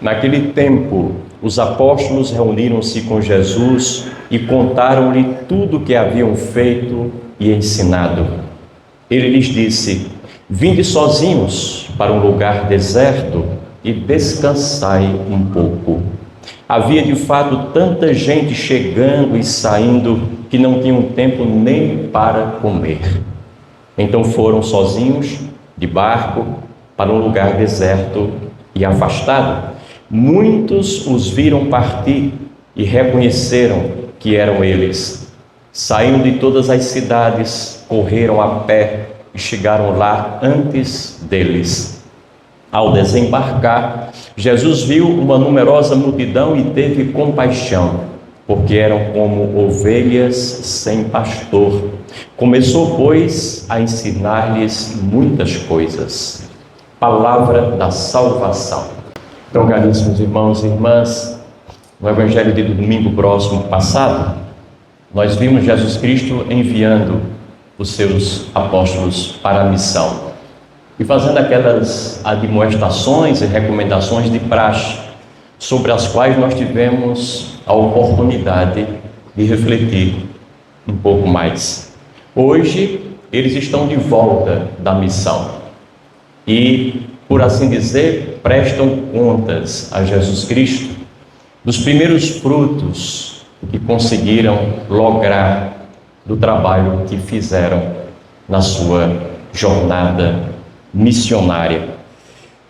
Naquele tempo, os apóstolos reuniram-se com Jesus e contaram-lhe tudo o que haviam feito e ensinado. Ele lhes disse: vinde sozinhos para um lugar deserto e descansai um pouco. Havia de fato tanta gente chegando e saindo que não tinham tempo nem para comer. Então foram sozinhos de barco para um lugar deserto e afastado. Muitos os viram partir e reconheceram que eram eles. Saíram de todas as cidades, correram a pé e chegaram lá antes deles. Ao desembarcar, Jesus viu uma numerosa multidão e teve compaixão, porque eram como ovelhas sem pastor. Começou, pois, a ensinar-lhes muitas coisas. Palavra da salvação. Então, caríssimos irmãos e irmãs, no Evangelho de domingo próximo passado, nós vimos Jesus Cristo enviando os seus apóstolos para a missão e fazendo aquelas admoestações e recomendações de praxe, sobre as quais nós tivemos a oportunidade de refletir um pouco mais. Hoje, eles estão de volta da missão e, por assim dizer, prestam contas a Jesus Cristo dos primeiros frutos que conseguiram lograr do trabalho que fizeram na sua jornada missionária.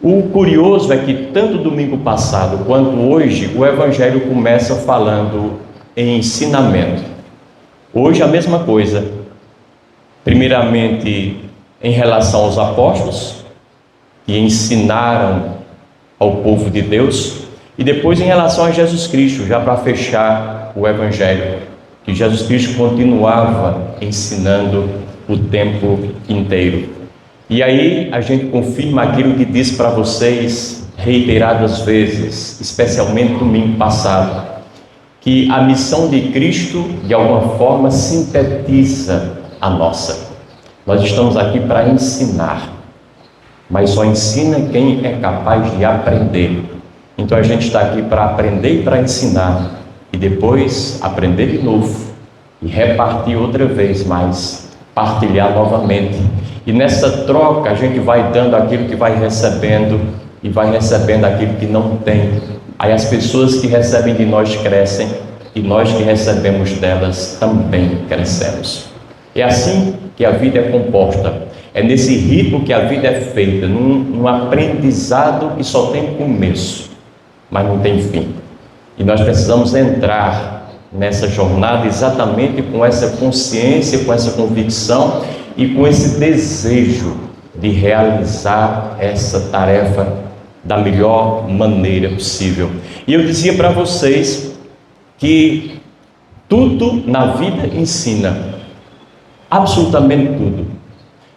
O curioso é que tanto domingo passado quanto hoje o Evangelho começa falando em ensinamento. Hoje a mesma coisa. Primeiramente em relação aos apóstolos, que ensinaram ao povo de Deus, e depois em relação a Jesus Cristo, já para fechar o Evangelho, que Jesus Cristo continuava ensinando o tempo inteiro. E aí a gente confirma aquilo que disse para vocês reiteradas vezes, especialmente domingo passado, que a missão de Cristo de alguma forma sintetiza a nossa. Nós estamos aqui para ensinar, mas só ensina quem é capaz de aprender. Então a gente está aqui para aprender e para ensinar, e depois aprender de novo e repartir outra vez mais, partilhar novamente. E nessa troca a gente vai dando aquilo que vai recebendo e vai recebendo aquilo que não tem. Aí as pessoas que recebem de nós crescem e nós que recebemos delas também crescemos. É assim que a vida é composta. É nesse ritmo que a vida é feita, num aprendizado que só tem começo, mas não tem fim. E nós precisamos entrar nessa jornada exatamente com essa consciência, com essa convicção e com esse desejo de realizar essa tarefa da melhor maneira possível. E eu dizia para vocês que tudo na vida ensina, absolutamente tudo.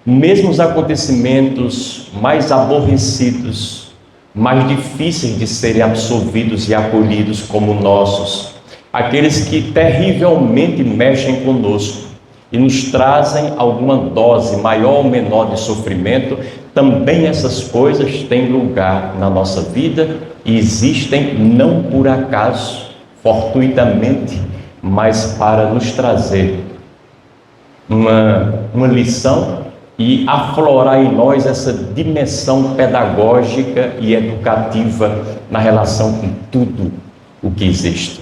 Mesmo os acontecimentos mais aborrecidos, mais difíceis de serem absorvidos e acolhidos como nossos, aqueles que terrivelmente mexem conosco e nos trazem alguma dose maior ou menor de sofrimento, também essas coisas têm lugar na nossa vida e existem não por acaso, fortuitamente, mas para nos trazer uma lição e aflorar em nós essa dimensão pedagógica e educativa na relação com tudo o que existe.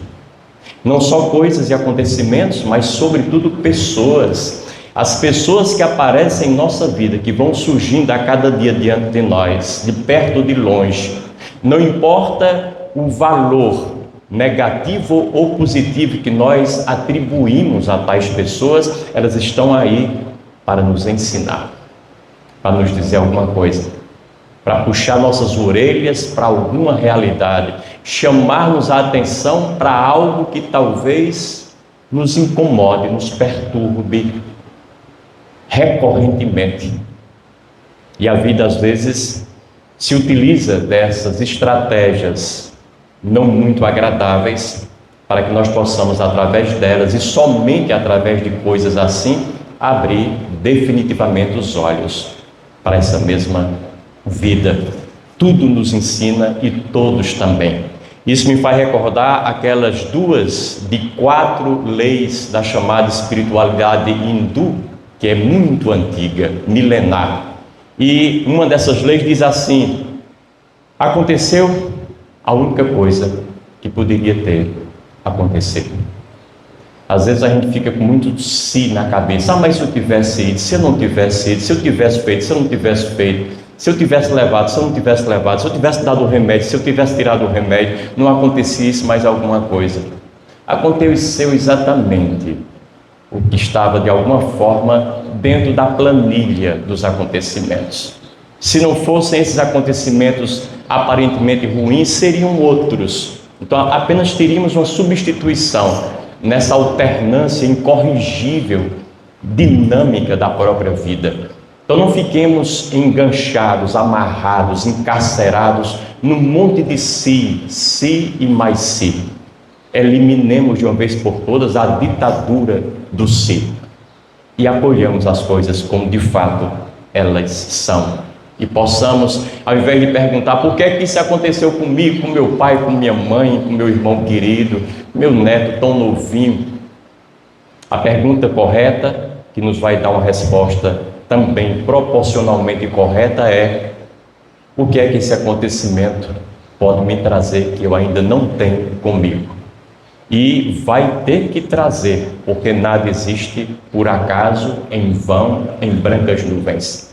Não só coisas e acontecimentos, mas sobretudo pessoas. As pessoas que aparecem em nossa vida, que vão surgindo a cada dia diante de nós, de perto ou de longe. Não importa o valor negativo ou positivo que nós atribuímos a tais pessoas, elas estão aí para nos ensinar, para nos dizer alguma coisa, para puxar nossas orelhas para alguma realidade, chamar-nos a atenção para algo que talvez nos incomode, nos perturbe recorrentemente. E a vida às vezes se utiliza dessas estratégias não muito agradáveis para que nós possamos, através delas e somente através de coisas assim, abrir definitivamente os olhos para essa mesma vida. tudo nos ensina e todos também. Isso me faz recordar aquelas 2 de 4 leis da chamada espiritualidade hindu, que é muito antiga, milenar. E uma dessas leis diz assim: aconteceu a única coisa que poderia ter acontecido. Às vezes a gente fica com muito si na cabeça. Mas se eu tivesse ido, se eu não tivesse ido, se eu tivesse feito, se eu não tivesse feito, se eu tivesse levado, se eu não tivesse levado, se eu tivesse dado o remédio, se eu tivesse tirado o remédio, não acontecia isso mais alguma coisa. Aconteceu exatamente o que estava de alguma forma dentro da planilha dos acontecimentos. Se não fossem esses acontecimentos aparentemente ruins, seriam outros. Então apenas teríamos uma substituição nessa alternância incorrigível, dinâmica da própria vida. Então não fiquemos enganchados, amarrados, encarcerados num monte de si e mais si. Eliminemos de uma vez por todas a ditadura do si e acolhamos as coisas como de fato elas são. E possamos, ao invés de perguntar por que é que isso aconteceu comigo, com meu pai, com minha mãe, com meu irmão querido, meu neto tão novinho, a pergunta correta, que nos vai dar uma resposta também proporcionalmente correta, é: o que é que esse acontecimento pode me trazer que eu ainda não tenho comigo? E vai ter que trazer, porque nada existe por acaso, em vão, em brancas nuvens.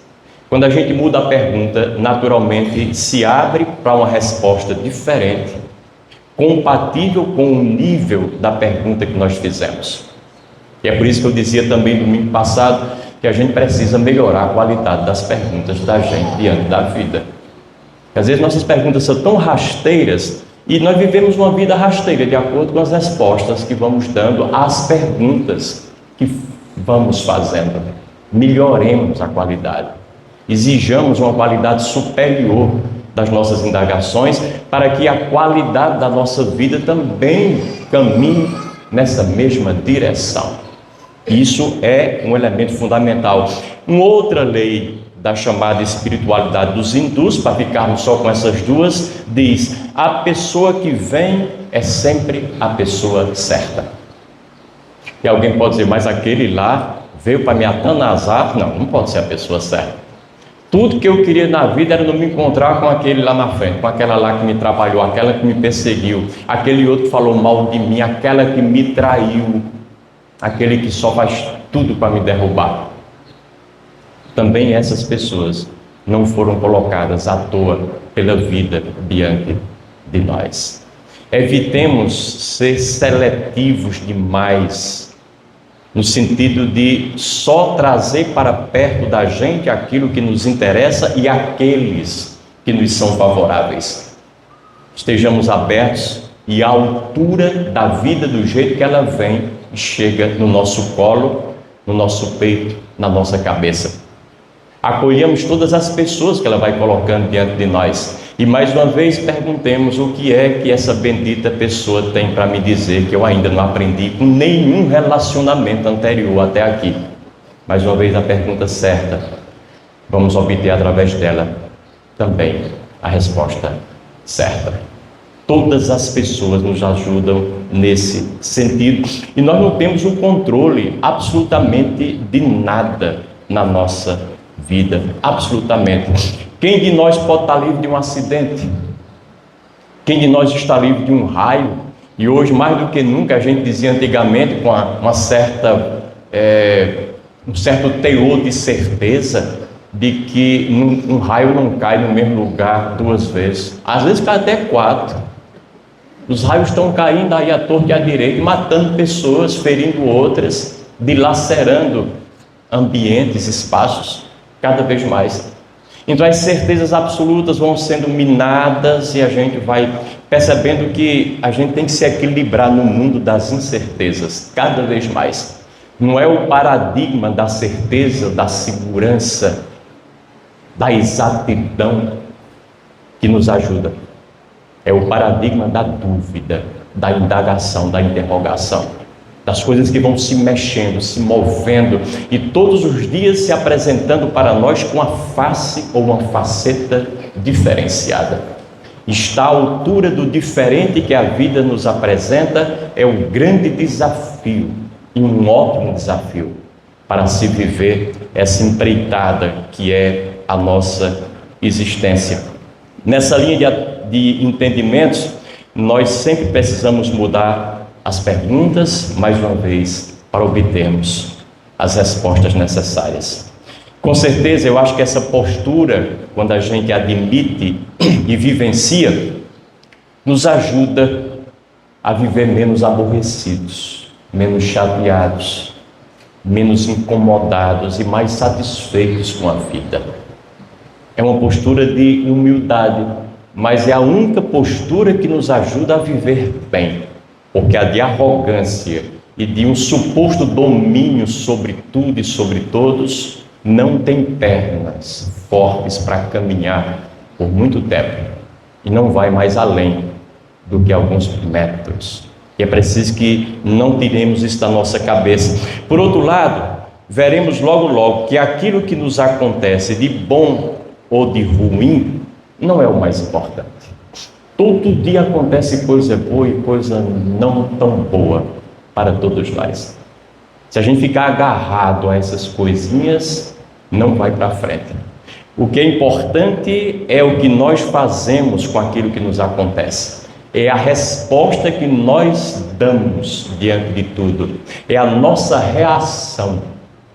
Quando a gente muda a pergunta, naturalmente se abre para uma resposta diferente, compatível com o nível da pergunta que nós fizemos. E é por isso que eu dizia também domingo passado que a gente precisa melhorar a qualidade das perguntas da gente diante da vida. Porque às vezes nossas perguntas são tão rasteiras e nós vivemos uma vida rasteira de acordo com as respostas que vamos dando às perguntas que vamos fazendo. Melhoremos a qualidade. Exijamos uma qualidade superior das nossas indagações para que a qualidade da nossa vida também caminhe nessa mesma direção. Isso é um elemento fundamental. Uma outra lei da chamada espiritualidade dos hindus, para ficarmos só com essas 2, diz: a pessoa que vem é sempre a pessoa certa. E alguém pode dizer: mas aquele lá veio para me atanasar? Não pode ser a pessoa certa. Tudo que eu queria na vida era não me encontrar com aquele lá na frente, com aquela lá que me trabalhou, aquela que me perseguiu, aquele outro que falou mal de mim, aquela que me traiu, aquele que só faz tudo para me derrubar. Também essas pessoas não foram colocadas à toa pela vida diante de nós. Evitemos ser seletivos demais, no sentido de só trazer para perto da gente aquilo que nos interessa e aqueles que nos são favoráveis. Estejamos abertos e à altura da vida do jeito que ela vem e chega no nosso colo, no nosso peito, na nossa cabeça. Acolhamos todas as pessoas que ela vai colocando diante de nós e mais uma vez perguntemos o que é que essa bendita pessoa tem para me dizer que eu ainda não aprendi com nenhum relacionamento anterior até aqui. Mais uma vez a pergunta certa, vamos obter através dela também a resposta certa. Todas as pessoas nos ajudam nesse sentido e nós não temos o controle absolutamente de nada na nossa vida, absolutamente. Quem de nós pode estar livre de um acidente? Quem de nós está livre de um raio? E hoje, mais do que nunca, a gente dizia antigamente com um certo teor de certeza de que um raio não cai no mesmo lugar 2 vezes. Às vezes cai até 4. Os raios estão caindo aí à torta e à direita, matando pessoas, ferindo outras, dilacerando ambientes, espaços, cada vez mais. Então as certezas absolutas vão sendo minadas e a gente vai percebendo que a gente tem que se equilibrar no mundo das incertezas, cada vez mais. Não é o paradigma da certeza, da segurança, da exatidão que nos ajuda. É o paradigma da dúvida, da indagação, da interrogação. das coisas que vão se mexendo, se movendo e todos os dias se apresentando para nós com a face ou uma faceta diferenciada. Estar à altura do diferente que a vida nos apresenta é um grande desafio e um ótimo desafio para se viver essa empreitada que é a nossa existência. Nessa linha de entendimentos, nós sempre precisamos mudar as perguntas, mais uma vez, para obtermos as respostas necessárias. Com certeza, eu acho que essa postura, quando a gente admite e vivencia, nos ajuda a viver menos aborrecidos, menos chateados, menos incomodados e mais satisfeitos com a vida. É uma postura de humildade, mas é a única postura que nos ajuda a viver bem, porque a de arrogância e de um suposto domínio sobre tudo e sobre todos não tem pernas fortes para caminhar por muito tempo e não vai mais além do que alguns metros. E é preciso que não tiremos isso da nossa cabeça. Por outro lado, veremos logo que aquilo que nos acontece de bom ou de ruim não é o mais importante. Todo dia acontece coisa boa e coisa não tão boa para todos nós. Se a gente ficar agarrado a essas coisinhas, não vai para frente. O que é importante é o que nós fazemos com aquilo que nos acontece. É a resposta que nós damos diante de tudo. É a nossa reação.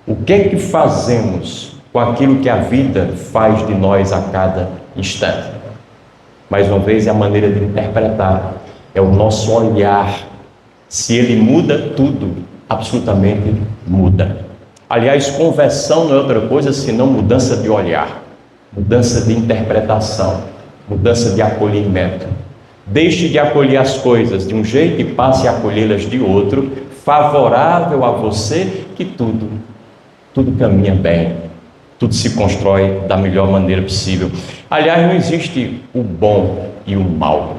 O que é que fazemos com aquilo que a vida faz de nós a cada instante? Mais uma vez, é a maneira de interpretar. É o nosso olhar. Se ele muda, tudo absolutamente muda. Aliás, conversão não é outra coisa senão mudança de olhar, mudança de interpretação, mudança de acolhimento. Deixe de acolher as coisas de um jeito e passe a acolhê-las de outro, favorável a você, que tudo caminha bem, tudo se constrói da melhor maneira possível. Aliás, não existe o bom e o mal.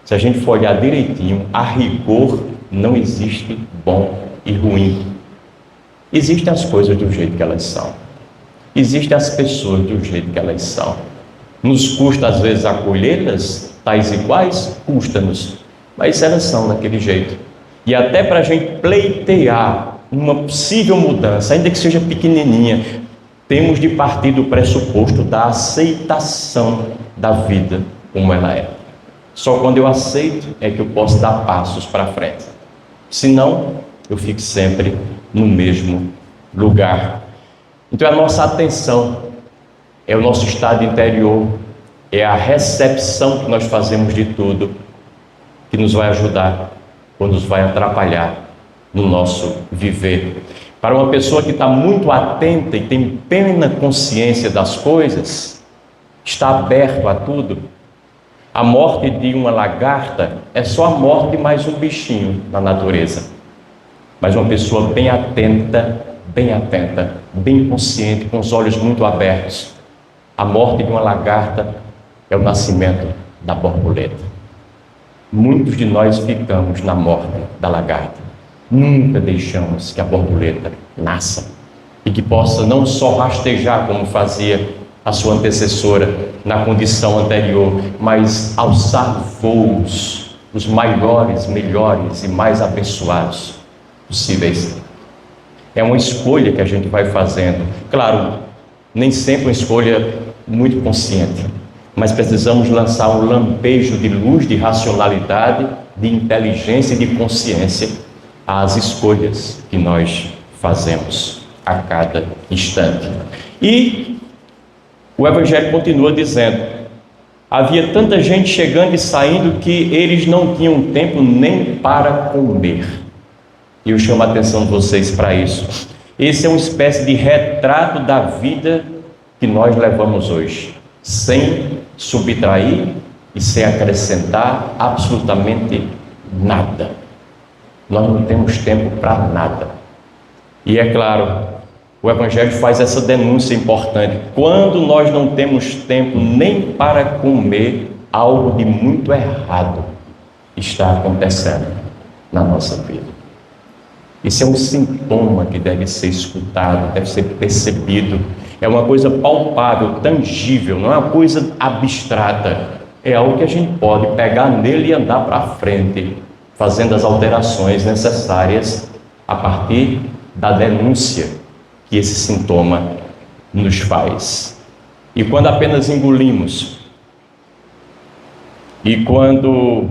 Se a gente for olhar direitinho, a rigor não existe bom e ruim. Existem as coisas do jeito que elas são. Existem as pessoas do jeito que elas são. Nos custa às vezes acolhê-las tais e quais? Custa-nos. Mas elas são daquele jeito. E até para a gente pleitear uma possível mudança, ainda que seja pequenininha, temos de partir do pressuposto da aceitação da vida como ela é. Só quando eu aceito é que eu posso dar passos para frente. Senão, eu fico sempre no mesmo lugar. Então, a nossa atenção é o nosso estado interior, é a recepção que nós fazemos de tudo que nos vai ajudar ou nos vai atrapalhar no nosso viver. Para uma pessoa que está muito atenta e tem plena consciência das coisas, está aberto a tudo, a morte de uma lagarta é só a morte de mais um bichinho na natureza. Mas uma pessoa bem atenta, bem consciente, com os olhos muito abertos, a morte de uma lagarta é o nascimento da borboleta. Muitos de nós ficamos na morte da lagarta. Nunca deixamos que a borboleta nasça e que possa não só rastejar como fazia a sua antecessora na condição anterior, mas alçar voos, os maiores, melhores e mais abençoados possíveis. É uma escolha que a gente vai fazendo. Claro, nem sempre uma escolha muito consciente, mas precisamos lançar um lampejo de luz, de racionalidade, de inteligência e de consciência às escolhas que nós fazemos a cada instante. E o Evangelho continua dizendo: havia tanta gente chegando e saindo que eles não tinham tempo nem para comer. E eu chamo a atenção de vocês para isso. Esse é uma espécie de retrato da vida que nós levamos hoje, sem subtrair e sem acrescentar absolutamente nada. Nós não temos tempo para nada. E é claro, o Evangelho faz essa denúncia importante. Quando nós não temos tempo nem para comer, algo de muito errado está acontecendo na nossa vida. Esse é um sintoma que deve ser escutado, deve ser percebido. É uma coisa palpável, tangível, não é uma coisa abstrata. É algo que a gente pode pegar nele e andar para frente, fazendo as alterações necessárias a partir da denúncia que esse sintoma nos faz. E quando apenas engolimos, e quando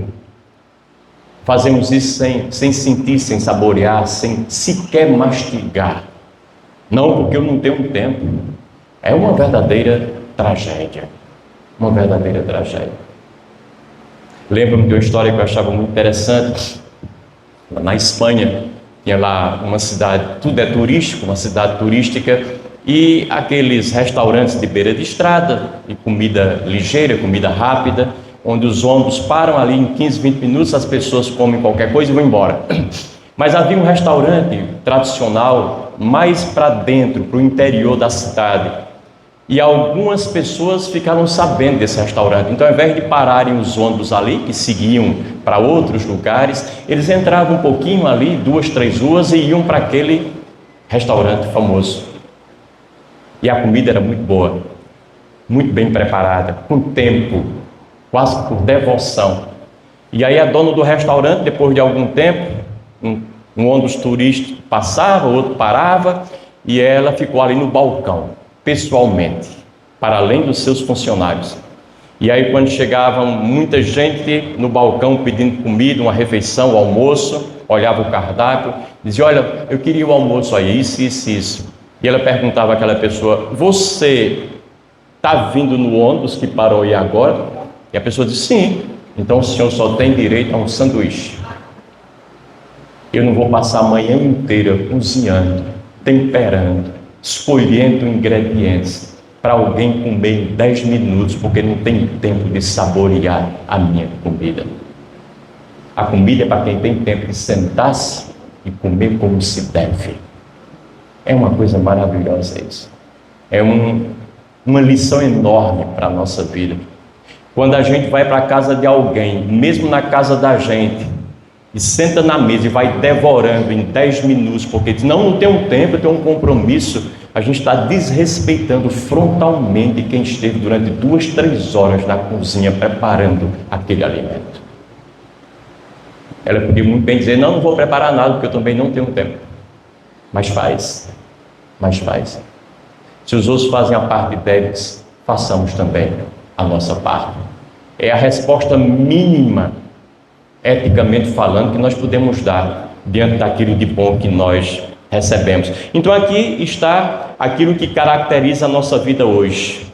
fazemos isso sem sentir, sem saborear, sem sequer mastigar, não porque eu não tenho tempo, é uma verdadeira tragédia. Uma verdadeira tragédia. Lembro-me de uma história que eu achava muito interessante. Na Espanha, tinha lá uma cidade, tudo é turístico, uma cidade turística, e aqueles restaurantes de beira de estrada, e comida ligeira, comida rápida, onde os ônibus param ali em 15, 20 minutos, as pessoas comem qualquer coisa e vão embora. Mas havia um restaurante tradicional mais para dentro, para o interior da cidade, e algumas pessoas ficaram sabendo desse restaurante. Então, ao invés de pararem os ônibus ali, que seguiam para outros lugares, eles entravam um pouquinho ali, 2, 3 ruas, e iam para aquele restaurante famoso. E a comida era muito boa, muito bem preparada, com tempo, quase por devoção. E aí a dona do restaurante, depois de algum tempo, um ônibus turístico passava, outro parava, e ela ficou ali no balcão, pessoalmente, para além dos seus funcionários. E aí quando chegava muita gente no balcão pedindo comida, uma refeição, um almoço, olhava o cardápio, dizia: olha, eu queria o almoço aí, isso. E ela perguntava àquela pessoa: você está vindo no ônibus que parou aí agora? E a pessoa disse: sim. Então o senhor só tem direito a um sanduíche. Eu não vou passar a manhã inteira cozinhando, temperando, escolhendo ingredientes para alguém comer em 10 minutos, porque não tem tempo de saborear a minha comida. A comida é para quem tem tempo de sentar-se e comer como se deve. É uma coisa maravilhosa isso. É uma lição enorme para a nossa vida. Quando a gente vai para a casa de alguém, mesmo na casa da gente, e senta na mesa e vai devorando em 10 minutos, porque diz: não tenho tempo, eu tenho um compromisso, a gente está desrespeitando frontalmente quem esteve durante 2, 3 horas na cozinha preparando aquele alimento. Ela podia muito bem dizer: não vou preparar nada, porque eu também não tenho tempo. Mas faz. Se os outros fazem a parte deles, façamos também a nossa parte. É a resposta mínima, eticamente falando, que nós podemos dar diante daquilo de bom que nós recebemos. Então aqui está aquilo que caracteriza a nossa vida hoje: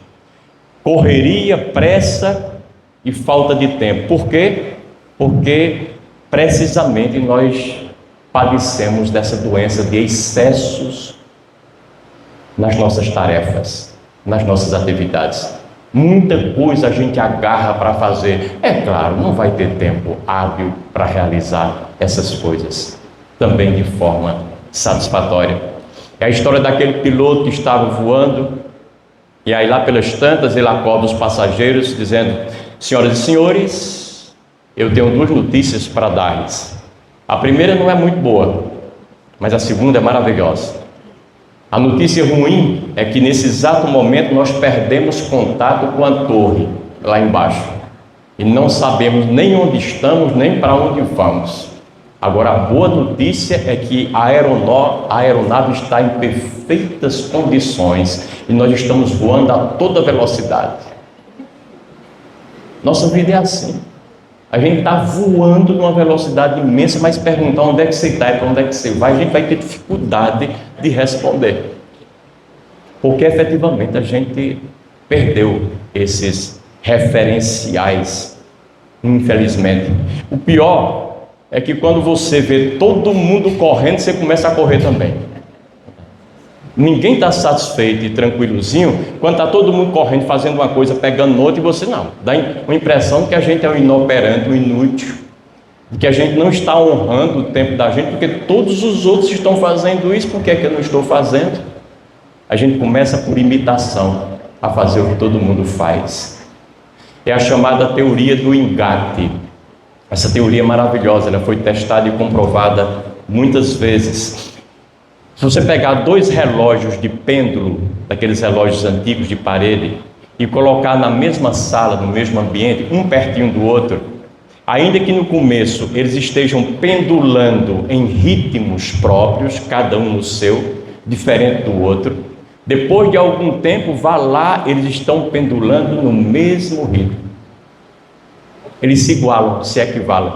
correria, pressa e falta de tempo. Por quê? Porque precisamente nós padecemos dessa doença de excessos nas nossas tarefas, nas nossas atividades. Muita coisa a gente agarra para fazer. É claro, não vai ter tempo hábil para realizar essas coisas também de forma satisfatória. É a história daquele piloto que estava voando, e aí lá pelas tantas ele acorda os passageiros dizendo: senhoras e senhores, eu tenho 2 notícias para dar-lhes. A primeira não é muito boa, mas a segunda é maravilhosa. A notícia ruim é que nesse exato momento nós perdemos contato com a torre lá embaixo e não sabemos nem onde estamos, nem para onde vamos. Agora, a boa notícia é que a aeronave está em perfeitas condições e nós estamos voando a toda velocidade. Nossa vida é assim. A gente está voando numa velocidade imensa, mas perguntar onde é que você está e para onde é que você vai, a gente vai ter dificuldade de responder. Porque efetivamente a gente perdeu esses referenciais, infelizmente. O pior é que quando você vê todo mundo correndo, você começa a correr também. Ninguém está satisfeito e tranquilozinho quando está todo mundo correndo, fazendo uma coisa, pegando outra, e você não. Dá uma impressão de que a gente é um inoperante, um inútil, de que a gente não está honrando o tempo da gente, porque todos os outros estão fazendo isso, por que é que eu não estou fazendo? A gente começa por imitação a fazer o que todo mundo faz. É a chamada teoria do engate. Essa teoria é maravilhosa, ela foi testada e comprovada muitas vezes, se você pegar 2 relógios de pêndulo, daqueles relógios antigos de parede, e colocar na mesma sala, no mesmo ambiente, um pertinho do outro, ainda que no começo eles estejam pendulando em ritmos próprios, cada um no seu, diferente do outro, depois de algum tempo, vá lá, eles estão pendulando no mesmo ritmo. Eles se igualam, se equivalem.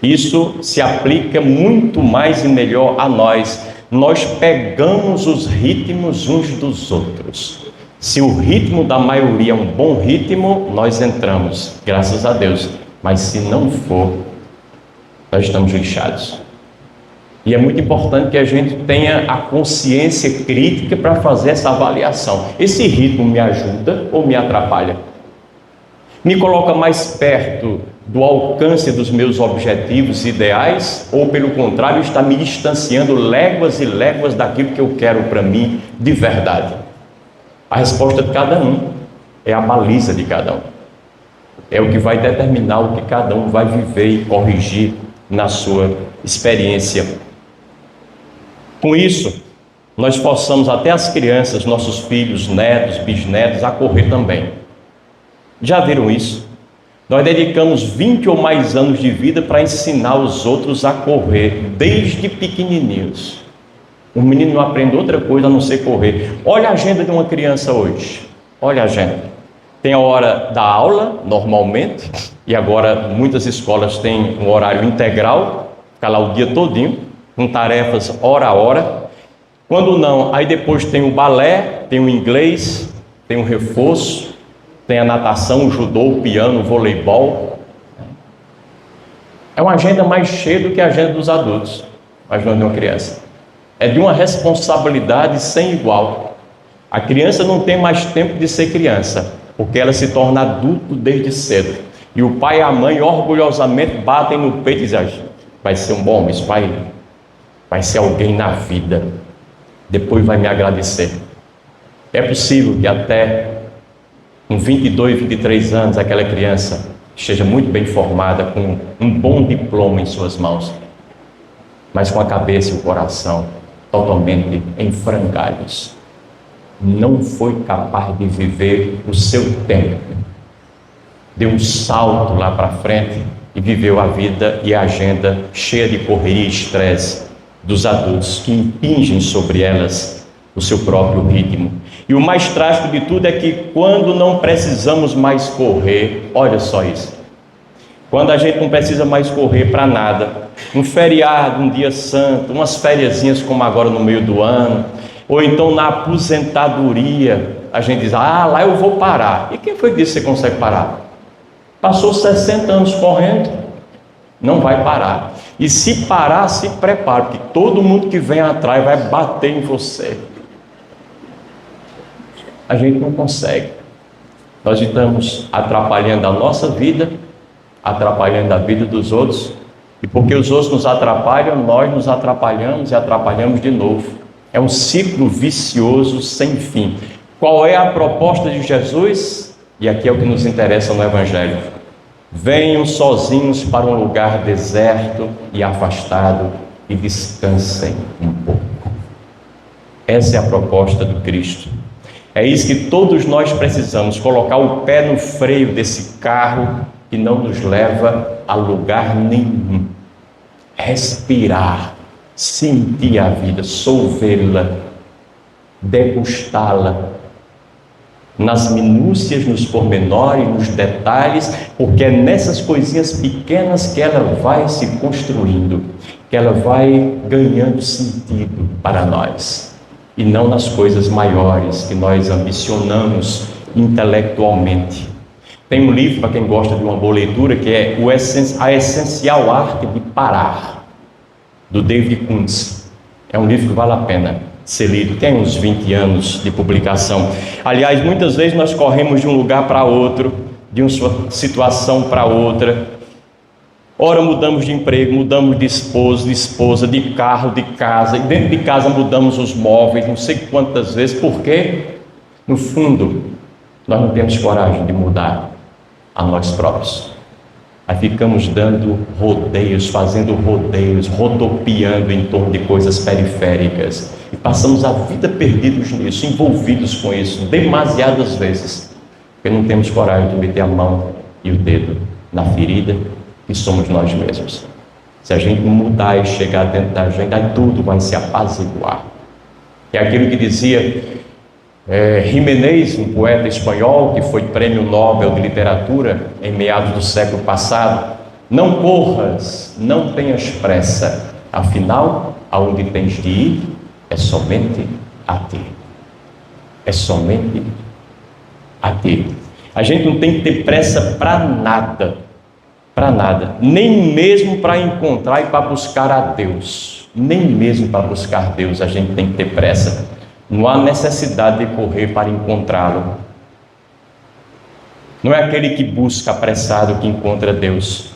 Isso se aplica muito mais e melhor a nós. Nós pegamos os ritmos uns dos outros. Se o ritmo da maioria é um bom ritmo, nós entramos, graças a Deus. Mas se não for, nós estamos lixados. E é muito importante que a gente tenha a consciência crítica para fazer essa avaliação. Esse ritmo me ajuda ou me atrapalha? Me coloca mais perto do alcance dos meus objetivos ideais, ou pelo contrário, está me distanciando léguas e léguas daquilo que eu quero para mim de verdade? A resposta de cada um é a baliza de cada um. É o que vai determinar o que cada um vai viver e corrigir na sua experiência. Com isso, nós forçamos até as crianças, nossos filhos, netos, bisnetos, a correr também. Já viram isso? Nós dedicamos 20 ou mais anos de vida para ensinar os outros a correr, desde pequenininhos. O menino não aprende outra coisa a não ser correr. Olha a agenda de uma criança hoje. Olha a agenda. Tem a hora da aula, normalmente, e agora muitas escolas têm um horário integral, fica lá o dia todinho, com tarefas hora a hora. Quando não, aí depois tem o balé, tem o inglês, tem o reforço, tem a natação, o judô, o piano, o voleibol. É uma agenda mais cheia do que a agenda dos adultos, mas não de uma criança. É de uma responsabilidade sem igual. A criança não tem mais tempo de ser criança, porque ela se torna adulto desde cedo. E o pai e a mãe orgulhosamente batem no peito e dizem: vai ser um bom homem, isso vai ser alguém na vida, depois vai me agradecer. É possível que até com 22, 23 anos, aquela criança esteja muito bem formada, com um bom diploma em suas mãos, mas com a cabeça e o coração totalmente em frangalhos. Não foi capaz de viver o seu tempo. Deu um salto lá para frente e viveu a vida e a agenda cheia de correria e estresse dos adultos, que impingem sobre elas o seu próprio ritmo. E o mais trágico de tudo é que quando não precisamos mais correr, olha só isso, quando a gente não precisa mais correr para nada, um feriado, um dia santo, umas fériasinhas como agora no meio do ano, ou então na aposentadoria, a gente diz: ah, lá eu vou parar. E quem foi que disse que você consegue parar? Passou 60 anos correndo, não vai parar. E se parar, se prepare, porque todo mundo que vem atrás vai bater em você. A gente não consegue. Nós estamos atrapalhando a nossa vida, atrapalhando a vida dos outros, e porque os outros nos atrapalham, nós nos atrapalhamos e atrapalhamos de novo. É um ciclo vicioso sem fim. Qual é a proposta de Jesus? E aqui é o que nos interessa no Evangelho: venham sozinhos para um lugar deserto e afastado e descansem um pouco. Essa é a proposta do Cristo. É isso que todos nós precisamos: colocar o pé no freio desse carro que não nos leva a lugar nenhum. Respirar, sentir a vida, solvê-la, degustá-la, nas minúcias, nos pormenores, nos detalhes, porque é nessas coisinhas pequenas que ela vai se construindo, que ela vai ganhando sentido para nós, e não nas coisas maiores que nós ambicionamos intelectualmente. Tem um livro, para quem gosta de uma boa leitura, que é A Essencial Arte de Parar, do David Kuntz. É um livro que vale a pena ser lido, tem uns 20 anos de publicação. Aliás, muitas vezes nós corremos de um lugar para outro, de uma situação para outra. Ora mudamos de emprego, mudamos de esposo, de esposa, de carro, de casa, e dentro de casa mudamos os móveis, não sei quantas vezes. Por quê? No fundo, nós não temos coragem de mudar a nós próprios. Aí ficamos dando rodeios, fazendo rodeios, rodopiando em torno de coisas periféricas. E passamos a vida perdidos nisso, envolvidos com isso, demasiadas vezes. Porque não temos coragem de meter a mão e o dedo na ferida que somos nós mesmos. Se a gente mudar e chegar dentro da gente, aí tudo vai se apaziguar. É aquilo que dizia Jiménez, um poeta espanhol que foi prêmio Nobel de Literatura em meados do século passado: não corras, não tenhas pressa, afinal, aonde tens de ir é somente a ti. É somente a ti. A gente não tem que ter pressa para nada, nem mesmo para encontrar e para buscar a Deus, nem mesmo para buscar Deus a gente tem que ter pressa. Não há necessidade de correr para encontrá-lo. Não é aquele que busca apressado que encontra Deus,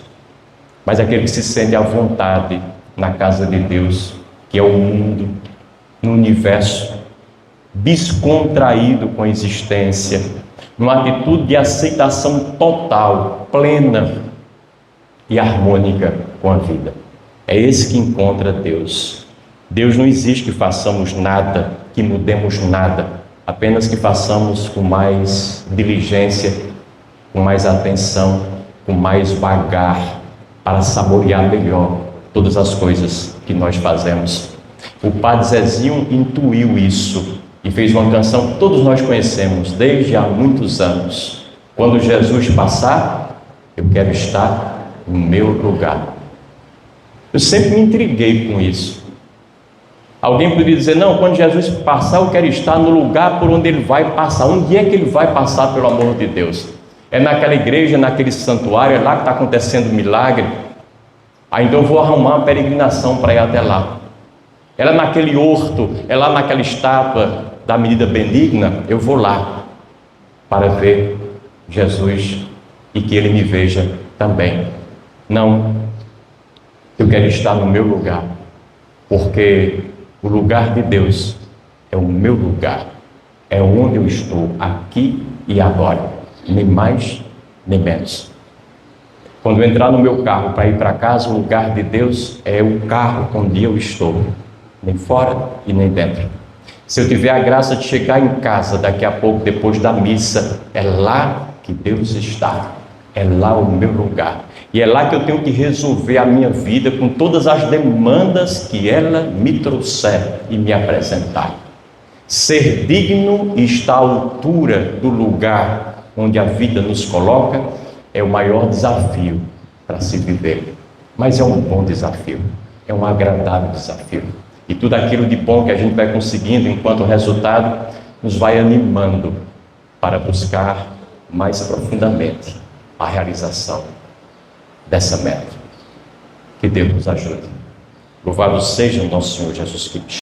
mas aquele que se sente à vontade na casa de Deus, que é o mundo, no universo, descontraído com a existência, numa atitude de aceitação total, plena e harmônica com a vida. É esse que encontra Deus. Deus não exige que façamos nada, que mudemos nada, apenas que façamos com mais diligência, com mais atenção, com mais vagar, para saborear melhor todas as coisas que nós fazemos. O Padre Zezinho intuiu isso e fez uma canção que todos nós conhecemos desde há muitos anos. Quando Jesus passar, eu quero estar no meu lugar. Eu sempre me intriguei com isso. Alguém poderia dizer: não, quando Jesus passar, eu quero estar no lugar por onde ele vai passar. Onde é que ele vai passar, pelo amor de Deus? É naquela igreja, naquele santuário, é lá que está acontecendo o milagre? Então eu vou arrumar uma peregrinação para ir até lá. É lá naquele horto, é lá naquela estátua da Medida Benigna, eu vou lá para ver Jesus e que ele me veja também. Não, eu quero estar no meu lugar, porque o lugar de Deus é o meu lugar, é onde eu estou, aqui e agora, nem mais nem menos. Quando eu entrar no meu carro para ir para casa, o lugar de Deus é o carro onde eu estou, nem fora e nem dentro. Se eu tiver a graça de chegar em casa daqui a pouco, depois da missa, é lá que Deus está, é lá o meu lugar. E é lá que eu tenho que resolver a minha vida com todas as demandas que ela me trouxer e me apresentar. Ser digno e estar à altura do lugar onde a vida nos coloca é o maior desafio para se viver. Mas é um bom desafio, é um agradável desafio. E tudo aquilo de bom que a gente vai conseguindo enquanto resultado nos vai animando para buscar mais profundamente a realização dessa meta. Que Deus nos ajude. Louvado seja o nosso Senhor Jesus Cristo.